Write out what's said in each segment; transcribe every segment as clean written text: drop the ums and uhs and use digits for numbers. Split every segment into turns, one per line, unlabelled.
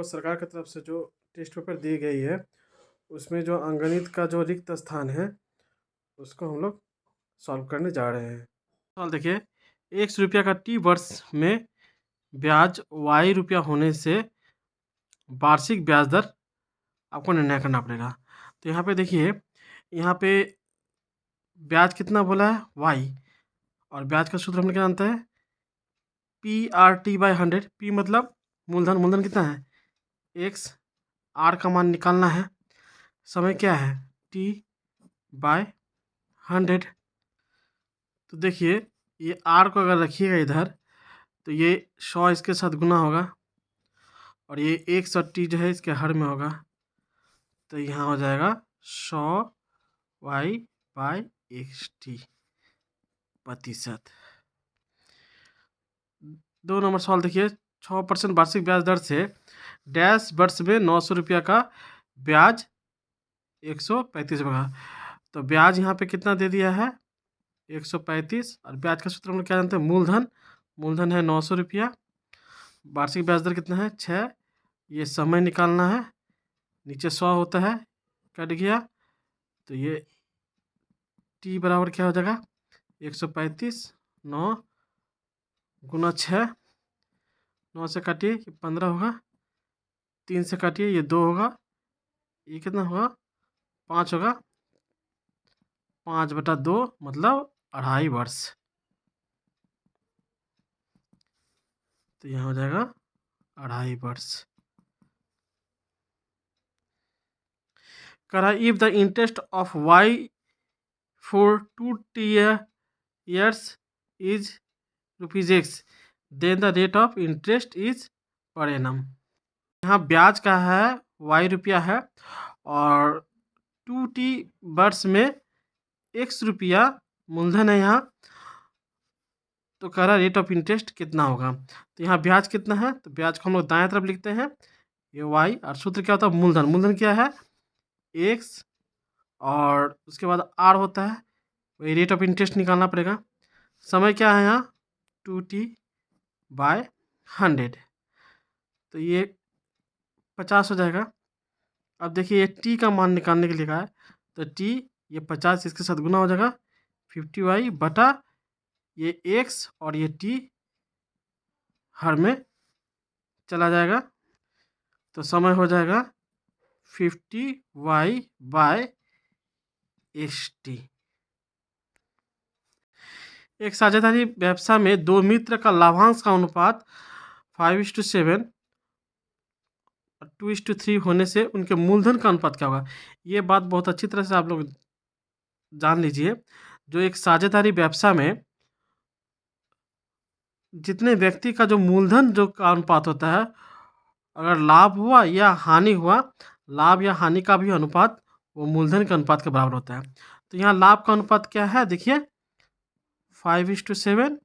को सरकार की तरफ से जो टेस्ट पेपर दी गई है, उसमें जो अंकगणित का जो रिक्त स्थान है, उसको हम लोग सॉल्व करने जा रहे हैं। सवाल देखिए, ₹1 का टी वर्ष में ब्याज ₹y होने से वार्षिक ब्याज दर आपको निर्णय करना पड़ेगा। तो यहाँ पे देखिए, यहाँ पे ब्याज कितना बोला है, y, और ब्याज का सूत्र हमने क्या जानते हैं, PRT/100। P मतलब मूलधन, मूलधन कितना है x, r का मान निकालना है, समय क्या है T/100। तो देखिए, ये r को अगर रखिएगा इधर, तो ये 100 इसके साथ गुना होगा, और ये 100 t जो है इसके हर में होगा, तो यहाँ हो जाएगा 100y/100 प्रतिशत। 2 नंबर सवाल देखिए, 6% वार्षिक ब्याज दर से डैश वर्ष में ₹900 का ब्याज 135 होगा। तो ब्याज यहाँ पे कितना दे दिया है, 135, और ब्याज का सूत्र हम लोग क्या जानते हैं, मूलधन, मूलधन है ₹900, वार्षिक ब्याज दर कितना है 6, ये समय निकालना है, नीचे 100 होता है, कट गया, तो ये t बराबर क्या हो जाएगा, 135, 9 गुना 6, 9 से काटिए 15 होगा, 3 से काटिए ये 2 होगा, ये कितना होगा 5 होगा, 5/2 मतलब 2.5 वर्ष। तो यहाँ हो जाएगा 2.5 वर्ष। कह रहा है, if the interest of y for 2 years is ₹x, then the rate of interest is per annum. यहाँ ब्याज का है ₹y है, और 2t वर्ष में x रुपया मूलधन है यहाँ, तो कह रहा है रेट ऑफ इंटरेस्ट कितना होगा। तो यहाँ ब्याज कितना है, तो ब्याज को हम लोग दाएं तरफ लिखते हैं, ये y, और सूत्र क्या होता है, मूलधन, मूलधन क्या है x, और उसके बाद r होता है, वही रेट ऑफ इंटरेस्ट निकालना पड़ेगा। समय क्या है यहाँ 2t/100, तो ये 50 हो जाएगा। अब देखिए, ये t का मान निकालने के लिए कहा है, तो t, ये 50 इसके साथ गुना हो जाएगा, 50y बटा ये x, और ये t हर में चला जाएगा, तो समय हो जाएगा 50y/xt। एक साझेदारी व्यवसाय में 2 मित्र का लाभांश का अनुपात 5:7 और 2:3 होने से उनके मूलधन का अनुपात क्या होगा। ये बात बहुत अच्छी तरह से आप लोग जान लीजिए। जो एक साझेदारी व्यवसाय में जितने व्यक्ति का जो मूलधन जो का अनुपात होता है, अगर लाभ हुआ या हानि हुआ, लाभ या हानि का भी अनुपात वो मूलधन के अनुपात के बराबर होता है। तो यहाँ लाभ का अनुपात क्या है, देखिए 5:7,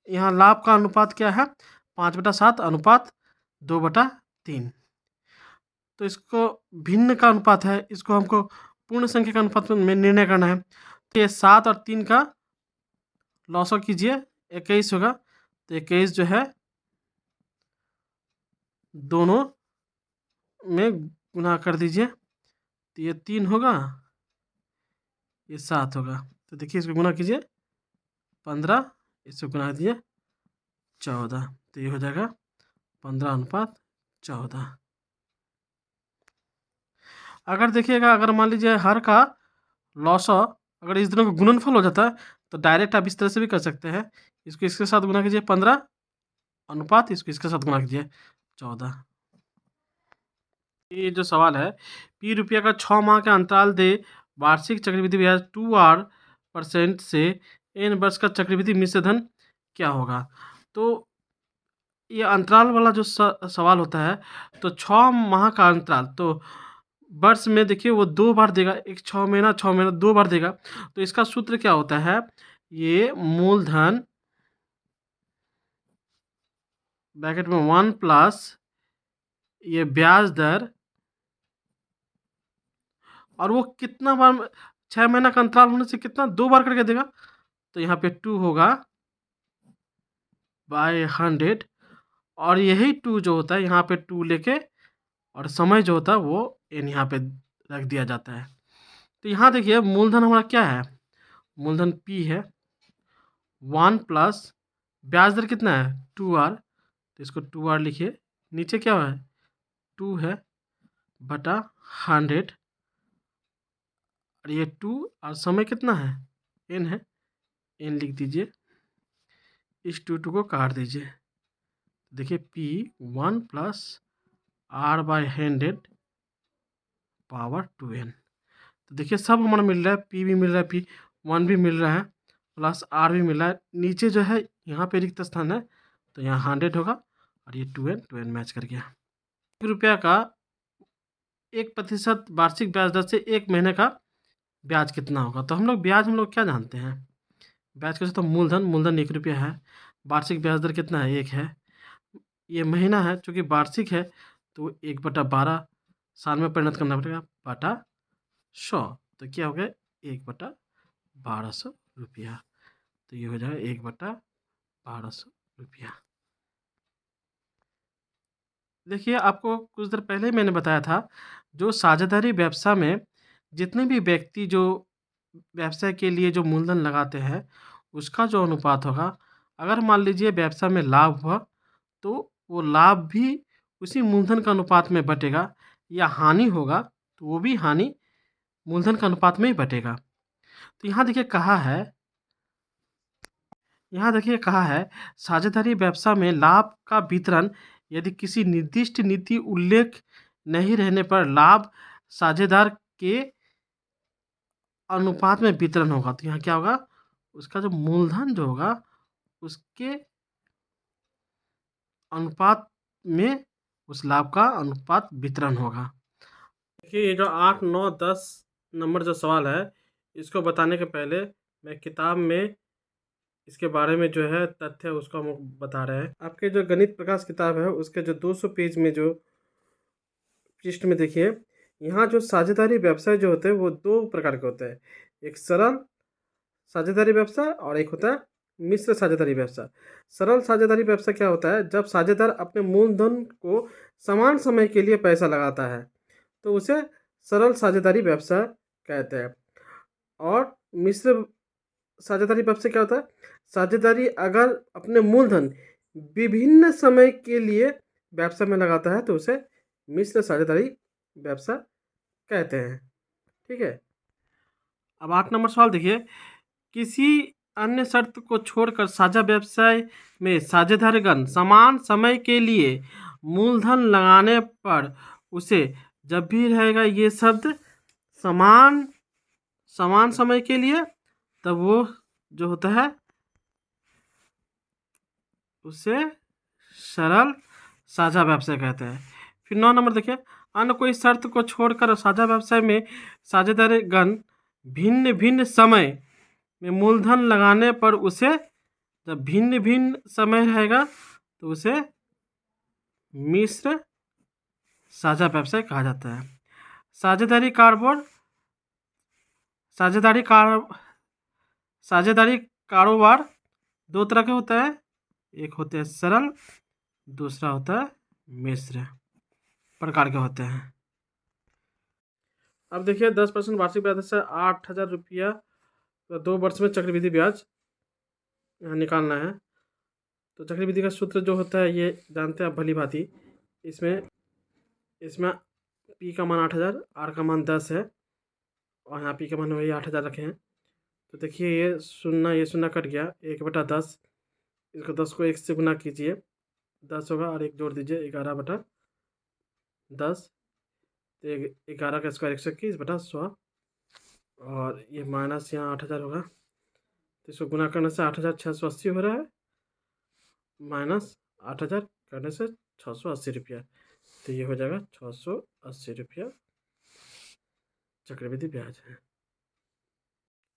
यहाँ लाभ का अनुपात क्या है 5/7 अनुपात 2/3। तो इसको भिन्न का अनुपात है, इसको हमको पूर्ण संख्या का अनुपात में निर्णय करना है। तो ये 7 और 3 का लॉसो कीजिए, 21 होगा, तो 21 जो है दोनों में गुना कर दीजिए, तो ये 3 होगा, ये 7 होगा, तो देखिए इसको गुना कीजिए 15, इसको गुना दीजिए 14, तो ये हो जाएगा 15:14। अगर देखिएगा, अगर मान लीजिए हर का लॉसो अगर इस दोनों का गुणनफल हो जाता है, तो डायरेक्ट आप इस तरह से भी कर सकते हैं, इसको इसके साथ गुना कीजिए 15 अनुपात इसको इसके साथ गुना कीजिए 14। ये जो सवाल है, ₹P का 6 माह का अंतराल दे वार्षिक चक्रवृद्धि ब्याज 2r% से n वर्ष का चक्रवृद्धि मिश्र धन क्या होगा। तो ये अंतराल वाला जो सवाल होता है, तो 6 माह का अंतराल, तो वर्ष में देखिए वो 2 बार देगा, एक 6 महीना 6 महीना 2 बार देगा, तो इसका सूत्र क्या होता है, ये मूलधन ब्रैकेट में 1 प्लस ये ब्याज दर, और वो कितना बार 6 महीना का अंतराल होने से कितना 2 बार करके देगा, तो यहाँ पे 2 होगा बाय 100 और यही 2 जो होता है यहाँ पे 2 लेके और समय जो होता है वो n यहाँ पे रख दिया जाता है। तो यहाँ देखिए मूलधन हमारा क्या है, मूलधन P है 1 प्लस ब्याज दर कितना है 2r, तो इसको 2r लिखिए, नीचे क्या है 2 है बटा 100 और ये 2 और समय कितना है n है, n लिख दीजिए, इस 2 को काट दीजिए, देखिए P 1 plus r by 100 power 2n। तो देखिए सब हमारा मिल रहा है, P भी मिल रहा है, P1 भी मिल रहा है प्लस R भी मिल रहा है, नीचे जो है यहाँ पे रिक्त स्थान है तो यहाँ 100 होगा और ये 2n मैच कर गया। 1 रुपया का 1% वार्षिक ब्याज दर से 1 महीने का ब्याज कितना होगा। तो हम लोग क्या जानते हैं, ब्याज कैसे, तो मूलधन 1 रुपया है, वार्षिक ब्याज दर कितना है 1 है, ये महीना है चूँकि वार्षिक है तो 1/12 साल में परिणत करना पड़ेगा बटा 100, तो क्या हो गया 1/1200 रुपया, तो ये हो जाएगा 1/1200 रुपया। देखिए आपको कुछ देर पहले ही मैंने बताया था, जो साझेदारी व्यवसाय में जितने भी व्यक्ति जो व्यवसाय के लिए जो मूलधन लगाते हैं उसका जो अनुपात होगा, अगर मान लीजिए व्यवसाय में लाभ हुआ तो वो लाभ भी उसी मूलधन का अनुपात में बटेगा, या हानि होगा तो वो भी हानि मूलधन का अनुपात में ही बटेगा। तो यहाँ देखिए कहा है साझेदारी व्यवसाय में लाभ का वितरण यदि किसी निर्दिष्ट नीति उल्लेख नहीं रहने पर लाभ साझेदार के अनुपात में वितरण होगा। तो यहाँ क्या होगा, उसका जो मूलधन जो होगा उसके अनुपात में उस लाभ का अनुपात वितरण होगा। देखिए ये जो 8, 9, 10 नंबर जो सवाल है इसको बताने के पहले मैं किताब में इसके बारे में जो है तथ्य उसको हम बता रहे हैं। आपके जो गणित प्रकाश किताब है उसके जो 200 पेज में जो पृष्ठ में देखिए, यहाँ जो साझेदारी व्यवसाय जो होते हैं वो 2 प्रकार के होते हैं, एक सरल साझेदारी व्यवसाय और एक होता है मिश्र साझेदारी व्यवसाय। सरल साझेदारी व्यवसाय क्या होता है, जब साझेदार अपने मूलधन को समान समय के लिए पैसा लगाता है तो उसे सरल साझेदारी व्यवसाय कहते हैं। और मिश्र साझेदारी व्यवसाय क्या होता है, साझेदारी अगर अपने मूलधन विभिन्न समय के लिए व्यवसाय में लगाता है तो उसे मिश्र साझेदारी व्यवसाय कहते हैं। ठीक है, अब 8 नंबर सवाल देखिए, किसी अन्य शर्त को छोड़कर साझा व्यवसाय में साझेदारगण समान समय के लिए मूलधन लगाने पर उसे, जब भी रहेगा ये शब्द समान समान समय के लिए, तब वो जो होता है उसे सरल साझा व्यवसाय कहते हैं। फिर 9 नंबर देखिए, अन्य कोई शर्त को छोड़कर साझा व्यवसाय में साझेदारगण भिन्न भिन्न समय में मूलधन लगाने पर उसे, जब भिन्न भिन्न समय रहेगा तो उसे मिश्र साझा व्यवसाय कहा जाता है। साझेदारी कारोबार साझेदारी कार साझेदारी कारोबार 2 तरह के होता है, एक होते हैं सरल, दूसरा होता है मिश्र प्रकार के होते हैं। अब देखिए 10% वार्षिक ब्याज से 8,000 रुपया 2 वर्ष में चक्रवृद्धि ब्याज यहाँ निकालना है। तो चक्रवृद्धि का सूत्र जो होता है ये जानते हैं आप भली भांति। इसमें पी का मान 8,000, आर का मान 10 है और यहाँ पी का मान वही 8,000 रखे हैं। तो देखिए ये शून्य कट गया, 1/10, इसको 10 को 1 से गुना कीजिए, 10 होगा और 1 जोड़ दीजिए, 11/10, तो 11 का स्क्वायर 121/100 और ये माइनस यहाँ 8,000 होगा, तो इसको गुना करने से 8,680 हो रहा है, माइनस 8,000 करने से 680 रुपया, तो ये हो जाएगा 680 रुपया चक्रवृद्धि ब्याज है।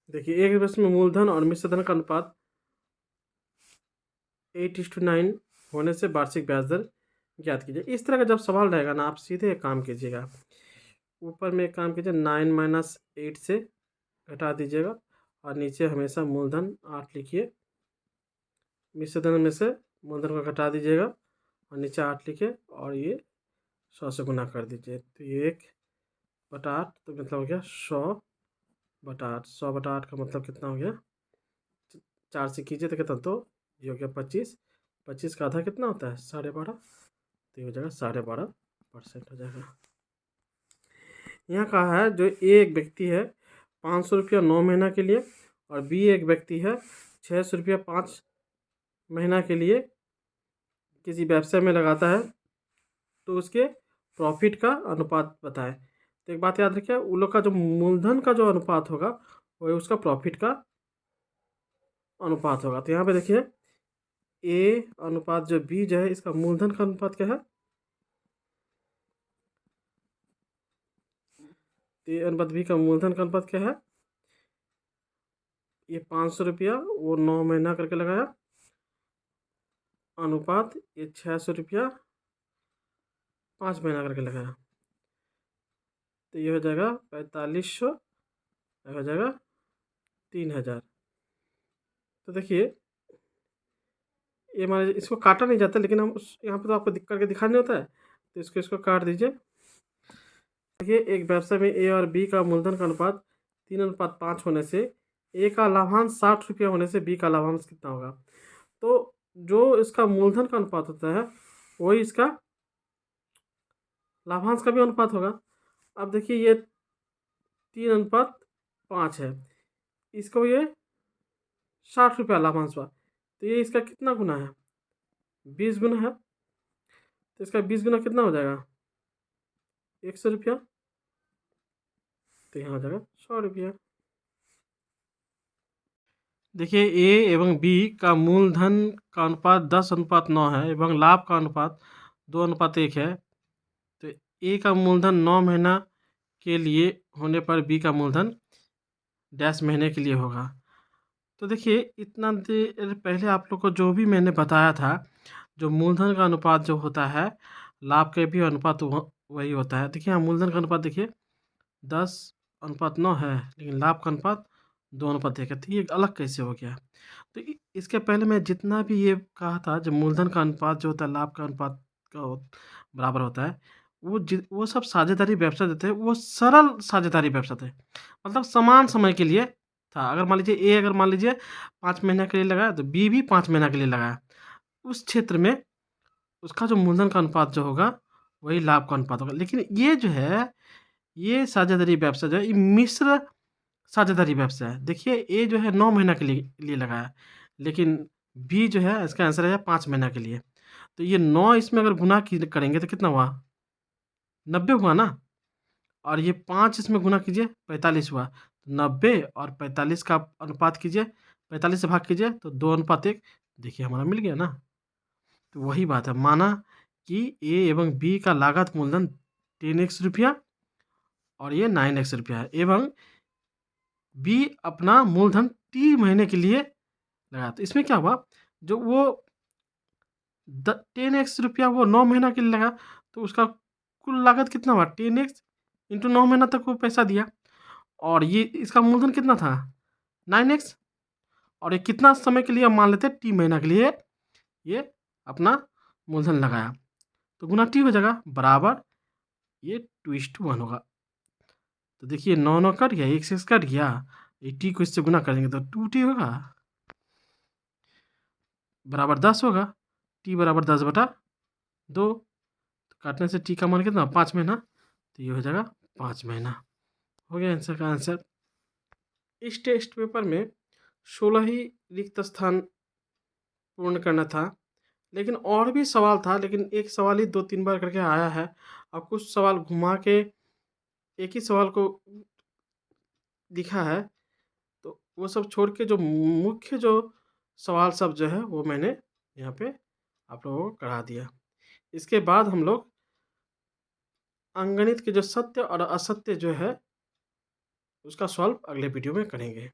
देखिए एक वर्ष में मूलधन और मिश्र धन का अनुपात 8:9 होने से वार्षिक ब्याज दर ज्ञात कीजिए। इस तरह का जब सवाल रहेगा ना, आप सीधे एक काम कीजिएगा, ऊपर में एक काम कीजिए 9 - 8 से घटा दीजिएगा और नीचे हमेशा मूलधन 8 लिखिए, मिश्र धन में से मूलधन का घटा दीजिएगा और नीचे 8 लिखे और ये 100 से गुना कर दीजिए। तो ये 1/8 तो मतलब हो गया 100/8। 100/8 का मतलब कितना हो गया? 4 से कीजिए तो कितना, तो ये हो गया 25। 25 का आधा कितना होता है? 12.5। तो ये हो जाएगा 12.5% हो जाएगा। यहाँ कहा है जो ए एक व्यक्ति है 500 रुपया 9 महीना के लिए और बी एक व्यक्ति है 600 रुपया 5 महीना के लिए किसी व्यवसाय में लगाता है, तो उसके प्रॉफिट का अनुपात बताएं। तो एक बात याद रखिए, उन लोग का जो मूलधन का जो अनुपात होगा वही उसका प्रॉफिट का अनुपात होगा। तो यहाँ पे देखिए ए अनुपात जो बी जो है इसका मूलधन का अनुपात क्या है? ए अनुपात बी का मूलधन का अनुपात क्या है? ये 500 रुपया वो 9 महीना करके लगाया, अनुपात ये 600 रुपया 5 महीना करके लगाया। तो ये हो जाएगा 4500, हो जाएगा 3000। तो देखिए ये हमारे इसको काटा नहीं जाता, लेकिन हम यहाँ पे तो आपको करके दिखाने होता है, तो इसको काट दीजिए। देखिए एक व्यवसाय में ए और बी का मूलधन का अनुपात 3:5 होने से ए का लाभांश 60 रुपया होने से बी का लाभांश कितना होगा? तो जो इसका मूलधन का अनुपात होता है वही इसका लाभांश का भी अनुपात होगा। अब देखिए ये 3:5 है, इसको ये 60 रुपया लाभांश हुआ, तो ये इसका कितना गुना है? 20 गुना है। तो इसका 20 गुना कितना हो जाएगा? 100 रुपया। तो यहाँ हो जाएगा 100 रुपया। देखिए ए एवं बी का मूलधन का अनुपात 10:9 है एवं लाभ का अनुपात 2:1 है। तो ए का मूलधन 9 महीना के लिए होने पर बी का मूलधन डैश महीने के लिए होगा। तो देखिए इतना देर पहले आप लोग को जो भी मैंने बताया था, जो मूलधन का अनुपात जो होता है लाभ का भी अनुपात वही होता है। देखिए यहाँ मूलधन का अनुपात देखिए 10:9 है, लेकिन लाभ का अनुपात 2:1 है। तो ये अलग कैसे हो गया? तो इसके पहले मैं जितना भी ये कहा था, जब मूलधन का अनुपात जो होता है लाभ का अनुपात का बराबर होता है, वो सब साझेदारी व्यवसाय देते हैं, वो सरल साझेदारी व्यवसाय थे, मतलब समान समय के लिए था। अगर मान लीजिए ए अगर मान लीजिए 5 महीने के लिए लगाया तो बी भी 5 महीना के लिए लगाया, उस क्षेत्र में उसका जो मूलधन का अनुपात जो होगा वही लाभ का अनुपात होगा। लेकिन ये जो है ये साझेदारी व्यवसाय जो है ये मिश्र साझेदारी व्यवसाय है। देखिए ए जो है 9 महीना के लिए लगाया, लेकिन बी जो है इसका आंसर है 5 महीना के लिए। तो ये 9 इसमें अगर गुना करेंगे तो कितना हुआ? 90 हुआ ना। और ये 5 इसमें गुना कीजिए 45 हुआ। 90 और 45 का अनुपात कीजिए, 45 से भाग कीजिए तो 2:1। देखिए हमारा मिल गया ना। तो वही बात है, माना कि ए एवं बी का लागत मूलधन 10x रुपया और ये 9x रुपया है, एवं बी अपना मूलधन टी महीने के लिए लगाया। तो इसमें क्या हुआ, जो वो 10x रुपया वो 9 महीना के लिए लगा, तो उसका कुल लागत कितना हुआ? 10x इंटू 9 महीना तक वो पैसा दिया। और ये इसका मूलधन कितना था? 9x। और ये कितना समय के लिए हम मान लेते टी महीना के लिए ये अपना मूलधन लगाया, तो गुना टी हो जाएगा बराबर ये 2:1 होगा। तो देखिए 9 कट गया, 1 कट गया, ये टी को इससे गुना करेंगे तो 2t होगा बराबर 10 होगा। टी बराबर 10/2, तो काटने से टी का मान कितना? 5 महीना। तो ये हो जाएगा 5 महीना। हो गया आंसर का आंसर। इस टेस्ट पेपर में 16 ही रिक्त स्थान पूर्ण करना था, लेकिन और भी सवाल था, लेकिन एक सवाल ही 2-3 बार करके आया है और कुछ सवाल घुमा के एक ही सवाल को दिखा है। तो वो सब छोड़ के जो मुख्य जो सवाल सब जो है वो मैंने यहाँ पे आप लोगों को करा दिया। इसके बाद हम लोग अंकगणित के जो सत्य और असत्य जो है उसका सॉल्व अगले वीडियो में करेंगे।